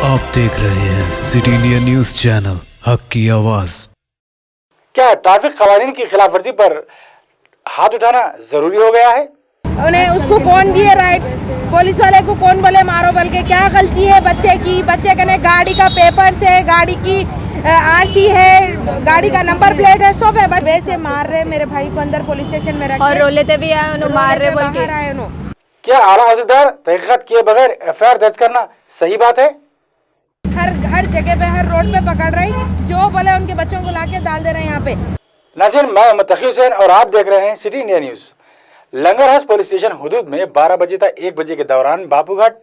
आप देख रहे हैं सिटी इंडिया न्यूज चैनल, हक की आवाज। क्या ट्रैफिक कानून की खिलाफवर्जी पर हाथ उठाना जरूरी हो गया है? उन्हें उसको कौन दिए राइट्स? पुलिस वाले को कौन बोले मारो? बल्कि क्या गलती है बच्चे की? बच्चे के गाड़ी का पेपर से, गाड़ी की आरसी है, गाड़ी का नंबर प्लेट है, सब है। बस वैसे मार रहे मेरे भाई को अंदर पुलिस स्टेशन में रख और रोलेते भी आए, उन्होंने मार रहे बोल के। क्या आला औहदेदार तहकीकात किए बगैर एफआईआर दर्ज करना सही बात है? हर जगह पे, हर रोड पे पकड़ रही, जो बोले उनके बच्चों को लाके डाल दे रहे हैं यहाँ पे। नाज़रीन, मैं मोहम्मद तकी हुसैन और आप देख रहे हैं सिटी इंडिया न्यूज। लंगर हाउस पुलिस स्टेशन हुदूद में 12 बजे तक 1 बजे के दौरान बापूघाट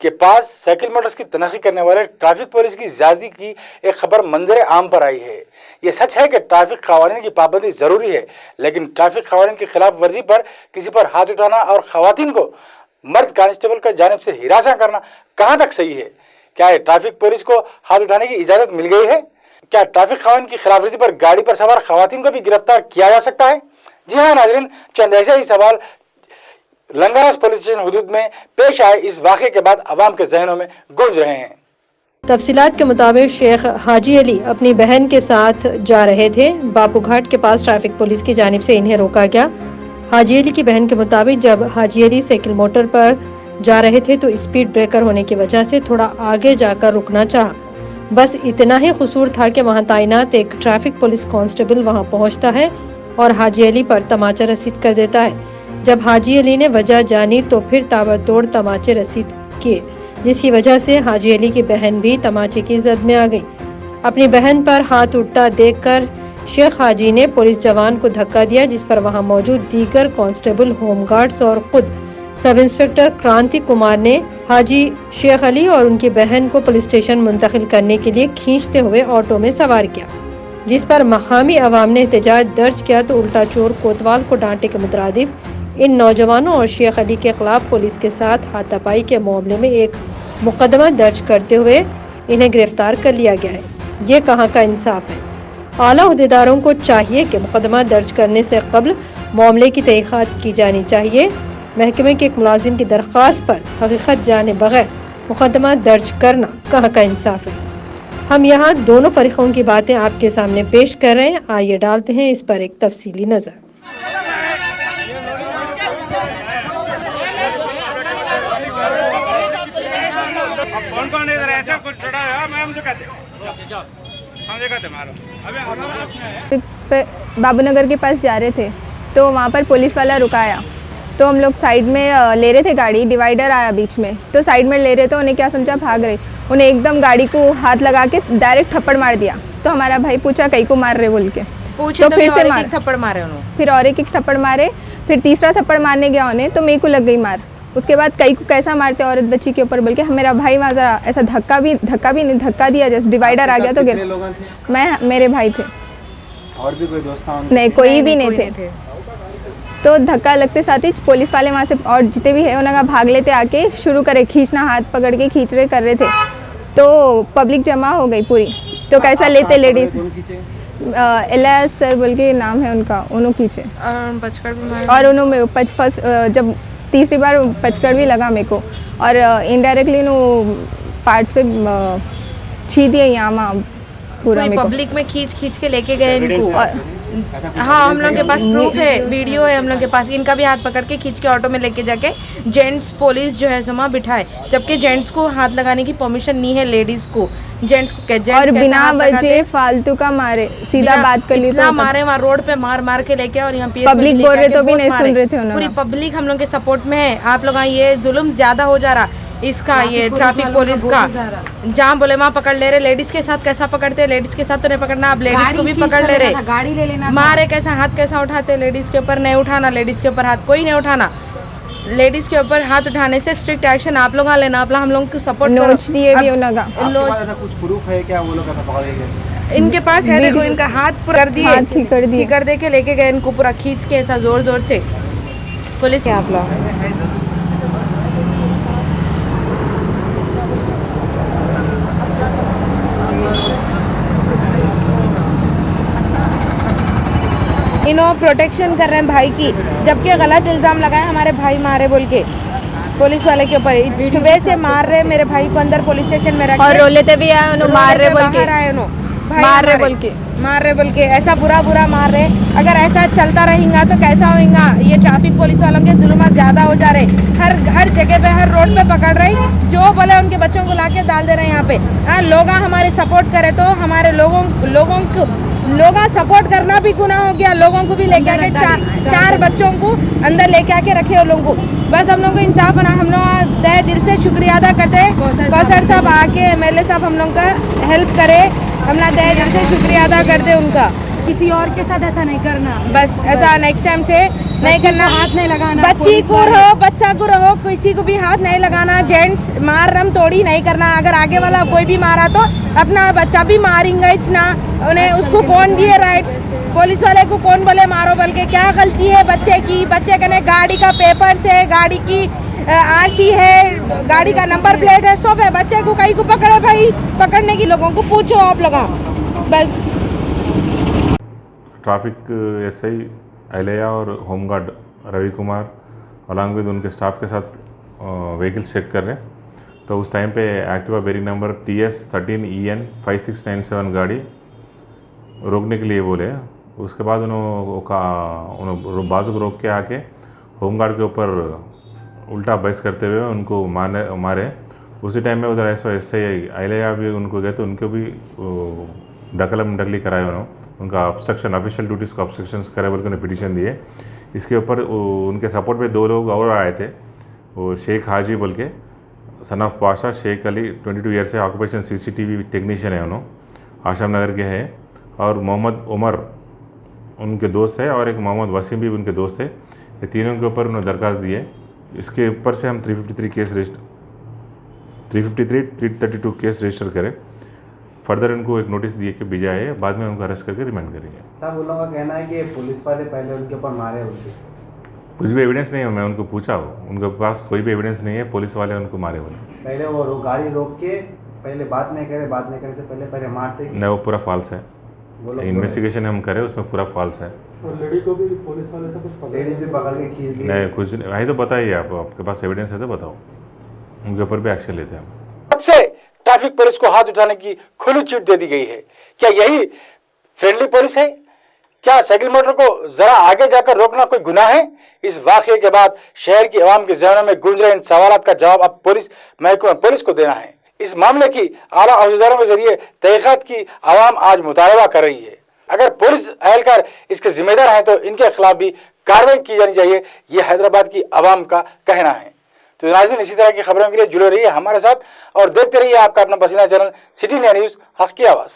के पास साइकिल मोटर्स की तनखी करने वाले ट्रैफिक पुलिस की ज्यादती की एक खबर मंजर आम पर आई है। ये सच है कि ट्रैफिक कानून की पाबंदी जरूरी है, लेकिन ट्रैफिक कानून की खिलाफ वर्जी पर किसी पर हाथ उठाना और खवातीन को मर्द कांस्टेबल की जानिब से हिरासत करना कहाँ तक सही है? क्या ट्रैफिक पुलिस को हाथ उठाने की इजाजत मिल गई है? क्या ट्रैफिक कानून की खिलाफवर्जी पर गाड़ी पर सवार खवातीन को भी गिरफ्तार किया जा सकता है? जी हाँ नाजरीन, चंद ऐसे ही सवाल लंगर हाउस पुलिस स्टेशन हुदूद में पेश आए इस वाक़े के बाद अवाम के जहनों में गूंज रहे हैं। तफसीलात के मुताबिक शेख हाजी अली अपनी बहन के साथ जा रहे थे। बापूघाट के पास ट्रैफिक पुलिस की जानिब से इन्हें रोका गया। हाजी अली की बहन के मुताबिक जब हाजी अली साइकिल मोटर पर जा रहे थे तो स्पीड ब्रेकर होने की वजह से थोड़ा आगे जाकर रुकना चाहा। बस इतना ही कसूर था कि वहां तैनात एक ट्रैफिक पुलिस कांस्टेबल वहां पहुंचता है और हाजी अली पर तमाचा रसीद कर देता है। जब हाजी अली ने वजह जानी तो फिर ताबड़तोड़ तमाचे रसीद किए, जिसकी वजह से हाजी अली की बहन भी तमाचे की जद में आ गई। अपनी बहन पर हाथ उठता देखकर शेख हाजी ने पुलिस जवान को धक्का दिया, जिस पर वहां मौजूद दीगर कांस्टेबल, होमगार्ड्स और खुद सब इंस्पेक्टर क्रांति कुमार ने हाजी शेख अली और उनकी बहन को पुलिस स्टेशन मुंतकिल करने के लिए खींचते हुए ऑटो में सवार किया, जिस पर मकामी अवाम ने एहतजाज दर्ज किया तो उल्टा चोर कोतवाल को डांटे के मुतरादिफ इन नौजवानों और शेख अली के खिलाफ पुलिस के साथ हाथापाई के मामले में एक मुकदमा दर्ज करते हुए इन्हें गिरफ्तार कर लिया गया है। ये कहाँ का इंसाफ है? आला अहदेदारों को चाहिए कि मुकदमा दर्ज करने से कबल मामले की तहकीकात की जानी चाहिए। महकमे के एक मुलाजिम की दरख्वास्त पर हकीकत जाने बगैर मुकदमा दर्ज करना कहाँ का इंसाफ है? हम यहाँ दोनों फरीकों की बातें आपके सामने पेश कर रहे हैं। आइए डालते हैं इस पर एक तफसीली नजर। कौन इधर ऐसा कुछ छोड़ा है? मैं हम जो कहते हम देखते मारो। बाबूनगर के पास जा रहे थे तो वहाँ पर पुलिस वाला रुकाया, तो हम लोग साइड में ले रहे थे गाड़ी, डिवाइडर आया बीच में, तो साइड में ले रहे थे। उन्हें क्या समझा भाग रहे, उन्हें एकदम गाड़ी को हाथ लगा के डायरेक्ट थप्पड़ मार दिया। तो हमारा भाई पूछा कहीं को मार रहे बोल के, तो फिर से थप्पड़ मारे उन्होंने। फिर और एक थप्पड़ मारे, फिर तीसरा थप्पड़ मारने गया उन्हें तो मेरे को लग गई मार। उसके बाद कई को कैसा मारते औरत बच्ची के ऊपर, बल्कि मेरा भाई वहाँ जरा ऐसा धक्का भी नहीं, धक्का दिया जैसे डिवाइडर आ गया तो गिर। मैं, मेरे भाई थे और भी कोई दोस्त था? नहीं, कोई भी नहीं थे। तो धक्का लगते साथ ही पुलिस वाले वहाँ से और जितने भी है उन्होंने भाग लेते, आके शुरू करे खींचना, हाथ पकड़ के खींच रहे कर रहे थे। तो पब्लिक जमा हो गई पूरी। तो कैसा लेते लेडीज, एलियास सर बोल के नाम है उनका, उन्होंने खींचे और उन्होंने फर्स्ट जब तीसरी बार पचकड़ भी लगा मेरे को और इनडायरेक्टली नो पार्ट्स पे छी दिए यहाँ पूरा पब्लिक में खींच के लेके गए इनको। और हाँ, हम लोग के पास प्रूफ है, वीडियो है हम लोग के पास। इनका भी हाथ पकड़ के खींच के ऑटो में लेके जाके जेंट्स पुलिस जो है जमा बिठाए, जबकि जेंट्स को हाथ लगाने की परमिशन नहीं है लेडीज को। जेंट्स को और बिना वजह फालतू का मारे, सीधा बात कर ली तो मारे वहाँ रोड पे मार के लेके। और यहाँ पे पब्लिक बोल रहे तो भी नहीं सुन रहे थे। पूरी पब्लिक हम लोग के सपोर्ट में है। आप लोग ये जुल्म ज्यादा हो जा रहा इसका, ये ट्रैफिक पुलिस का, जहाँ बोले वहाँ पकड़ ले रहे। लेडीज के साथ कैसा पकड़ते हैं? लेडीज के साथ तो नहीं पकड़ना, आप लेडीज को भी पकड़ ले रहे, गाड़ी ले लेना, मारे कैसा, हाथ कैसा उठाते? लेडीज के ऊपर नहीं उठाना, लेडीज के ऊपर हाथ कोई नहीं उठाना। लेडीज के ऊपर हाथ उठाने से स्ट्रिक्ट एक्शन आप लोग लेना। आप लोग हम लोग को सपोर्ट नोच दिए भी उनका। कुछ प्रूफ है क्या? वो लोग पकड़े गए इनके पास है, देखो इनका हाथ कर दिए, कर दे के लेके गए इनको पूरा खींच के ऐसा जोर से पुलिस। आप लोग इन्हों प्रोटेक्शन कर रहे हैं भाई की, जबकि गलत इल्ज़ाम लगाए हमारे भाई मारे बोल के। पुलिस वाले के ऊपर सुबह से मार रहे मेरे भाई को अंदर पुलिस स्टेशन में रख और रो लेते भी आए उन्होंने, मार रहे बोल के, आए उन्होंने मार रहे बोल के, मार रहे बोल के ऐसा बुरा मार रहे। अगर ऐसा चलता रहेगा तो कैसा होगा? ये ट्रैफिक पुलिस वालों के जुल्म ज्यादा हो जा रहे, हर जगह पे, हर रोड पे पकड़ रहे, जो बोले उनके बच्चों को लाके डाल दे रहे हैं यहाँ पे। लोग हमारे सपोर्ट करे तो हमारे लोगों सपोर्ट करना भी गुनाह हो गया। लोगों को भी लेके आके चार बच्चों को अंदर लेके आके रखे वो लोगों को। बस हम लोग को इंसाफ बना। हम लोग तहे दिल से शुक्रिया अदा करते हैं कौसर साहब आके MLA साहब हम लोग का हेल्प करे। हम लोग तहे दिल से शुक्रिया अदा करते उनका। किसी और के साथ ऐसा नहीं करना, बस ऐसा नेक्स्ट टाइम से नहीं करना। हाथ नहीं लगाना, बच्ची को रहो, बच्चा को रहो, किसी को भी हाथ नहीं लगाना। जेंट्स मार रम तोड़ी नहीं करना। अगर आगे वाला कोई भी मारा तो अपना बच्चा भी मारेंगे इतना। उन्हें उसको कौन दिए राइट्स? पुलिस वाले को कौन बोले मारो? बोल के क्या गलती है बच्चे की? बच्चे कने गाड़ी का पेपर से, गाड़ी की RC है, गाड़ी का नंबर प्लेट है, सब है। बच्चे को कहीं को पकड़े भाई, पकड़ने की लोगों को पूछो आप लोग। बस ट्रैफिक SI अलेया और home guard Ravi Kumar along with उनके स्टाफ के साथ व्हीकल चेक कर रहे हैं। तो उस टाइम पे Activa berry number TS 13EN 5697 गाड़ी रोकने के लिए बोले। उसके बाद उन्होंने बाजू को रोक के आके होमगार्ड के ऊपर उल्टा बहस करते हुए उनको मारे। उसी टाइम में उधर SI अलेया भी उनको गए तो उनको भी डकली कराए उन्होंने। उनका ऑब्स्ट्रक्शन, ऑफिशियल ड्यूटीज़ का ऑब्स्ट्रक्शन करे बोल के पिटीशन दिए। इसके ऊपर उनके सपोर्ट में 2 लोग और आए थे। वो शेख हाजी बोल के, son of Pasha, Sheikh Ali 22 year से ऑक्यूपेशन CCTV टेक्नीशियन है उन्होंने, आशम नगर के हैं। और मोहम्मद उमर उनके दोस्त है और एक मोहम्मद वसीम भी उनके दोस्त है। ये तीनों के ऊपर उन्होंने दरख्वास्त दिए। इसके ऊपर से हम 353 332 केस रजिस्टर करें। फर्दर उनको एक नोटिस दिए कि बीजा है, बाद में उनको अरेस्ट करके रिमांड करेंगे। साहब उन लोगों का कहना है कि पुलिस वाले पहले उनके ऊपर मारे उनके। कुछ भी एविडेंस नहीं है। मैं उनको पूछा, उनके पास कोई भी एविडेंस नहीं है पुलिस वाले उनको मारे बोले। पहले वो गाड़ी रोक के पहले बात नहीं करे तो पहले मारते। नहीं, वो पूरा फॉल्स है। इन्वेस्टिगेशन हम करें उसमें पूरा फॉल्स है। और लेडी को भी पुलिस वाले से कुछ लेडीज भी पकड़ के खींच दी। नहीं, कुछ नहीं। वही तो बताइए आप, आपके पास एविडेंस है तो बताओ, उनके ऊपर भी एक्शन लेते हैं हम। सबसे ट्रैफिक पुलिस को हाथ उठाने की खुली छूट दे दी गई है। क्या यही फ्रेंडली पुलिस है? क्या साइकिल मोटर को जरा आगे जाकर रोकना कोई गुनाह है? इस वाकये के बाद शहर की आवाम के ज़हनों में गूंज रहे इन सवालात का जवाब अब पुलिस को देना है। इस मामले की आला अहदेदारों के जरिए तहकीकात की आवाम आज मुतालबा कर रही है। अगर पुलिस एहलकार इसके जिम्मेदार हैं तो इनके खिलाफ भी कार्रवाई की जानी चाहिए, ये हैदराबाद की आवाम का कहना है। तो नाज़रीन, इसी तरह की खबरों के लिए जुड़े रहिए हमारे साथ और देखते रहिए आपका अपना पसंदीदा चैनल सिटी इंडिया न्यूज़, हक़ की आवाज़।